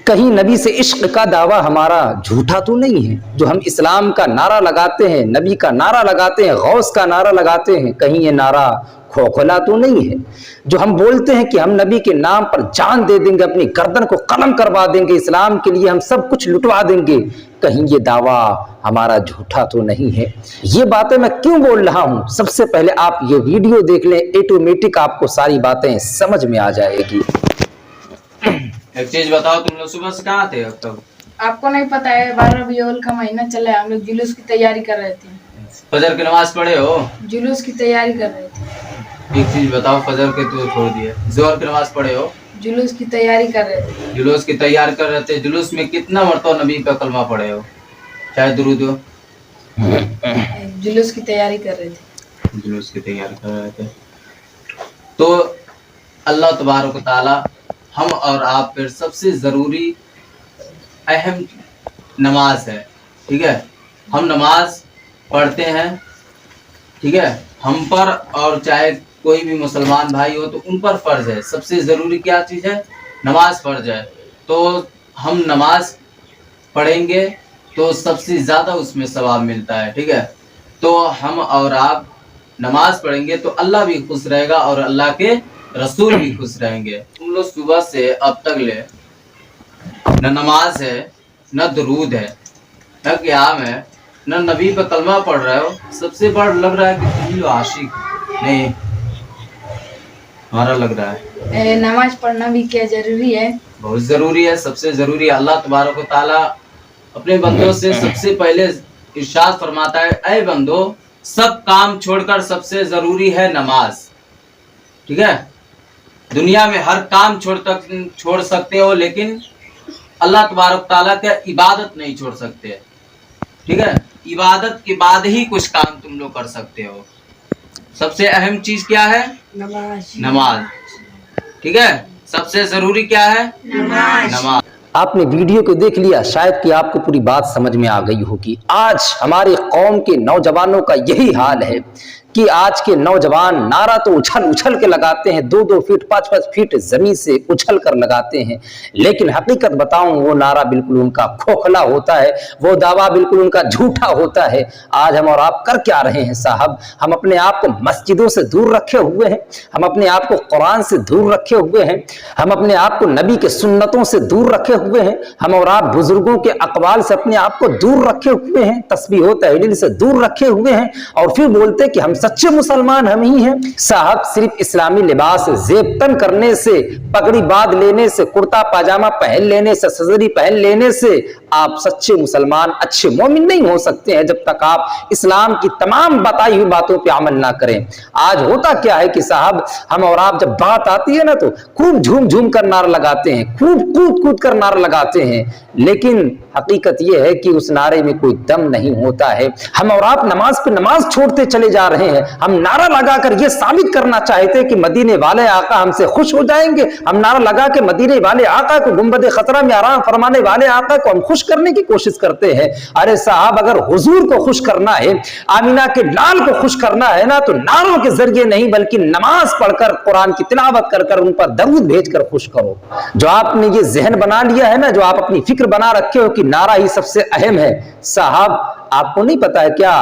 کہیں نبی سے عشق کا دعویٰ ہمارا جھوٹا تو نہیں ہے؟ جو ہم اسلام کا نعرہ لگاتے ہیں، نبی کا نعرہ لگاتے ہیں، غوث کا نعرہ لگاتے ہیں، کہیں یہ نعرہ کھوکھلا تو نہیں ہے؟ جو ہم بولتے ہیں کہ ہم نبی کے نام پر جان دے دیں گے، اپنی گردن کو قلم کروا دیں گے، اسلام کے لیے ہم سب کچھ لٹوا دیں گے، کہیں یہ دعویٰ ہمارا جھوٹا تو نہیں ہے؟ یہ باتیں میں کیوں بول رہا ہوں؟ سب سے پہلے آپ یہ ویڈیو دیکھ لیں، ایٹومیٹک آپ کو ساری باتیں سمجھ میں آ جائے گی۔ ایک چیز بتاؤ، تم لوگ صبح سے کہاں تھے اب تک؟ آپ کو نہیں پتا ہے 12 ربیع الاول کا مہینہ چلا ہے، ہم لوگ جلوس کی تیاری کر رہے تھے۔ فجر کی نماز پڑھے ہو؟ جلوس کی تیاری کر رہے تھے۔ ایک چیز بتاؤ، فجر کے تو چھوڑ دیے، ظہر کی نماز پڑھے ہو؟ جلوس کی تیاری کر رہے تھے۔ جلوس کی تیاری کر رہے تھے، جلوس میں کتنا مرتبہ نبی پہ کلمہ پڑھے ہو؟ چاہے درود ہو؟ جلوس کی تیاری کر رہے تھے۔ جلوس کی تیاری کر رہے تھے تو اللہ تبارک و تعالی ہم اور آپ پر سب سے ضروری اہم نماز ہے، ٹھیک ہے؟ ہم نماز پڑھتے ہیں، ٹھیک ہے؟ ہم پر اور چاہے کوئی بھی مسلمان بھائی ہو تو ان پر فرض ہے، سب سے ضروری کیا چیز ہے؟ نماز فرض ہے۔ تو ہم نماز پڑھیں گے تو سب سے زیادہ اس میں ثواب ملتا ہے، ٹھیک ہے؟ تو ہم اور آپ نماز پڑھیں گے تو اللہ بھی خوش رہے گا اور اللہ کے رسول بھی خوش رہیں گے۔ تم لوگ صبح سے اب تک لے نہ نماز ہے، نہ درود ہے، نہ قیام ہے، نہ نبی پہ کلمہ پڑھ رہے ہو۔ سب سے بڑا لگ رہا ہے کہ تم لوگ عاشق نہیں، ہمارا لگ رہا ہے نماز پڑھنا بھی کیا ضروری ہے؟ بہت ضروری ہے، سب سے ضروری ہے۔ اللہ تبارک و تعالیٰ اپنے بندوں سے سب سے پہلے ارشاد فرماتا ہے، اے بندو سب کام چھوڑ کر سب سے ضروری ہے نماز، ٹھیک ہے؟ دنیا میں ہر کام چھوڑ سکتے ہو لیکن اللہ تبارک تعالیٰ کا عبادت نہیں چھوڑ سکتے، ٹھیک ہے؟ عبادت کے بعد ہی کچھ کام تم لوگ کر سکتے ہو۔ سب سے اہم چیز کیا ہے؟ نماز، ٹھیک ہے؟ سب سے ضروری کیا ہے؟ نماز۔ آپ نے ویڈیو کو دیکھ لیا، شاید کہ آپ کو پوری بات سمجھ میں آ گئی ہوگی۔ آج ہماری قوم کے نوجوانوں کا یہی حال ہے کہ آج کے نوجوان نعرہ تو اچھل اچھل کے لگاتے ہیں، 2-2 فٹ 5-5 فٹ زمین سے اچھل کر لگاتے ہیں، لیکن حقیقت بتاؤں وہ نعرہ بالکل ان کا کھوکھلا ہوتا ہے، وہ دعویٰ بالکل ان کا جھوٹا ہوتا ہے۔ آج ہم اور آپ کر کیا رہے ہیں صاحب؟ ہم اپنے آپ کو مسجدوں سے دور رکھے ہوئے ہیں، ہم اپنے آپ کو قرآن سے دور رکھے ہوئے ہیں، ہم اپنے آپ کو نبی کے سنتوں سے دور رکھے ہوئے ہیں، ہم اور آپ بزرگوں کے اقوال سے اپنے آپ کو دور رکھے ہوئے ہیں، تسبیح و تحلیل سے دور رکھے ہوئے ہیں، اور پھر بولتے کہ ہم سچے مسلمان ہم ہی ہیں۔ صاحب صرف اسلامی لباس زیب تن کرنے سے، پگڑی باندھ لینے سے، کرتا پاجامہ پہن لینے سے، سزری پہن لینے سے آپ سچے مسلمان اچھے مومن نہیں ہو سکتے ہیں، جب تک آپ اسلام کی تمام بتائی ہوئی باتوں پہ عمل نہ کریں۔ آج ہوتا کیا ہے کہ صاحب ہم اور آپ جب بات آتی ہے نا تو خوب جھوم جھوم کر نعرہ لگاتے ہیں، خوب کود کود کر نعرہ لگاتے ہیں، لیکن حقیقت یہ ہے کہ اس نعرے میں کوئی دم نہیں ہوتا ہے۔ ہم اور آپ نماز پہ نماز چھوڑتے چلے جا رہے ہیں، ہم نعرہ لگا کر یہ ثابت کرنا چاہتے کہ مدینے والے آقا ہم سے خوش ہو جائیں گے، ہم نعرہ لگا کے مدینے والے آقا کو، گنبد خطرہ میں آرام فرمانے والے آقا کو ہم خوش کرنے کی کوشش کرتے ہیں۔ ارے صاحب اگر حضور کو خوش کرنا ہے، آمینہ کے لال کو خوش کرنا ہے نا، تو نعروں کے ذریعے نہیں بلکہ نماز پڑھ کر، قرآن کی تلاوت کر کر، ان پر درود بھیج کر خوش کرو۔ جو آپ نے یہ ذہن بنا لیا ہے نا، جو آپ اپنی فکر بنا رکھے ہو کہ نعرہ ہی سب سے اہم ہے، صاحب آپ کو نہیں پتا ہے کیا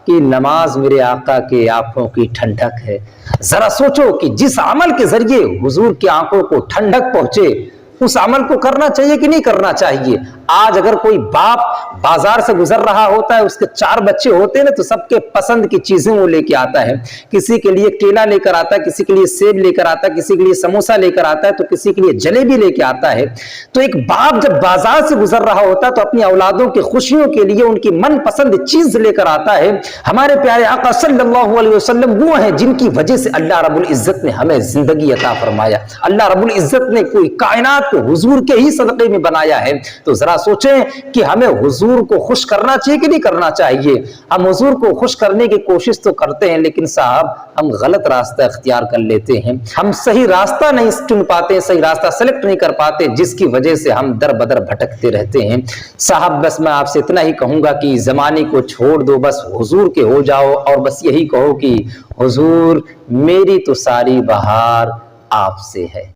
کہ نماز میرے آقا کے آنکھوں کی ٹھنڈک ہے؟ ذرا سوچو کہ جس عمل کے ذریعے حضور کی آنکھوں کو ٹھنڈک پہنچے اس عمل کو کرنا چاہیے کہ نہیں کرنا چاہیے؟ آج اگر کوئی باپ بازار سے گزر رہا ہوتا ہے، اس کے 4 بچے ہوتے ہیں نا، تو سب کے پسند کی چیزیں وہ لے کے آتا ہے، کسی کے لیے کیلا لے کر آتا ہے، کسی کے لیے سیب لے کر آتا ہے، کسی کے لیے سموسہ لے کر آتا ہے، تو کسی کے لیے جلیبی لے کے آتا ہے۔ تو ایک باپ جب بازار سے گزر رہا ہوتا ہے تو اپنی اولادوں کی خوشیوں کے لیے ان کی من پسند چیز لے کر آتا ہے۔ ہمارے پیارے آقا صلی اللہ علیہ وسلم وہ ہیں جن کی وجہ سے اللہ رب العزت نے ہمیں زندگی عطا فرمایا، اللہ رب العزت نے کوئی کائنات کو حضور کے ہی صدقے میں بنایا ہے۔ تو ذرا سوچیں کہ ہمیں حضور کو خوش کرنا چاہیے کہ نہیں کرنا چاہیے؟ ہم حضور کو خوش کرنے کی کوشش تو کرتے ہیں، لیکن صاحب ہم غلط راستہ اختیار کر لیتے ہیں، ہم صحیح راستہ نہیں چن پاتے، صحیح راستہ سلیکٹ نہیں کر پاتے، جس کی وجہ سے ہم در بدر بھٹکتے رہتے ہیں۔ صاحب بس میں آپ سے اتنا ہی کہوں گا کہ زمانے کو چھوڑ دو، بس حضور کے ہو جاؤ، اور بس یہی کہو کہ حضور میری تو ساری بہار آپ سے ہے۔